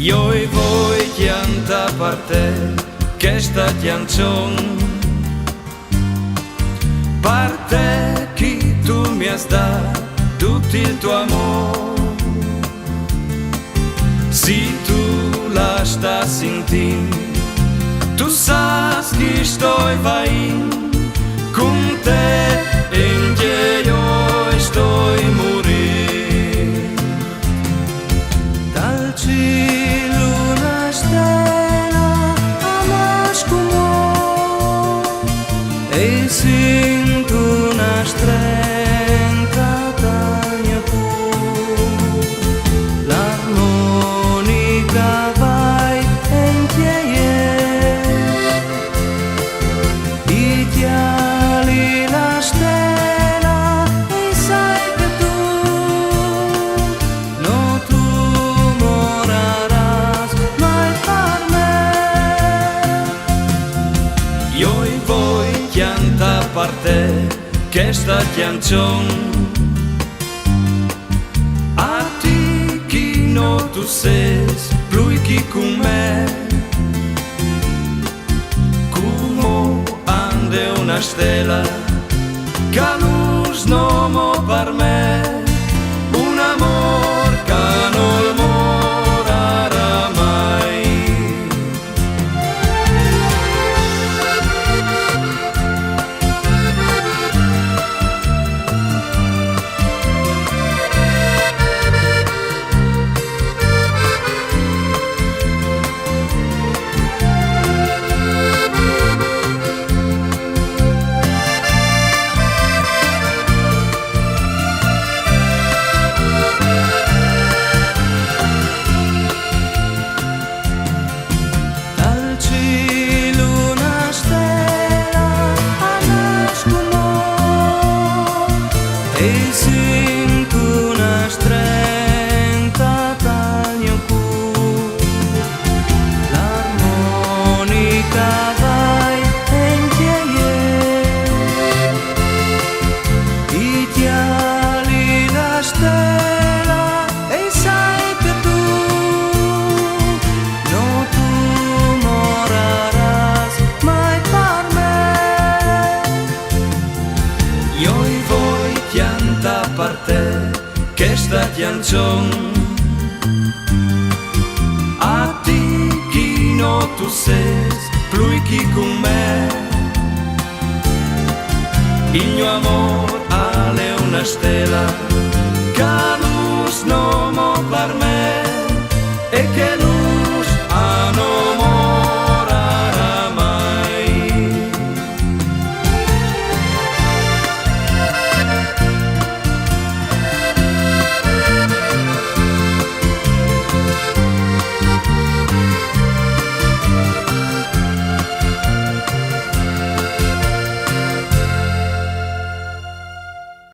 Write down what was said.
Io e voi chianta per te questa canzone, per te che tu mi hai dato tutto il tuo amore. Se tu la stai sentendo, tu sai che sto vai con te e che io sto morire. Dal cielo una stella amascumo e sento una strenca taglia pur. L'armonica vai in chiede, i chiali la stella e sai che tu non tu morarás mai per me. Io e voi chianta per te questa canzone, a te che non tu sei più che con me. Come ande una stella che non snomo per me, un amor che non morarà mai. E sento una strenca taglia pur. L'armonica vai in chiede, i chiali la stella e sai che tu non tu morarás mai per me. Io e voi chianta per te questa canzone, a te che non tu sei più che con me. Il mio amore è una stella che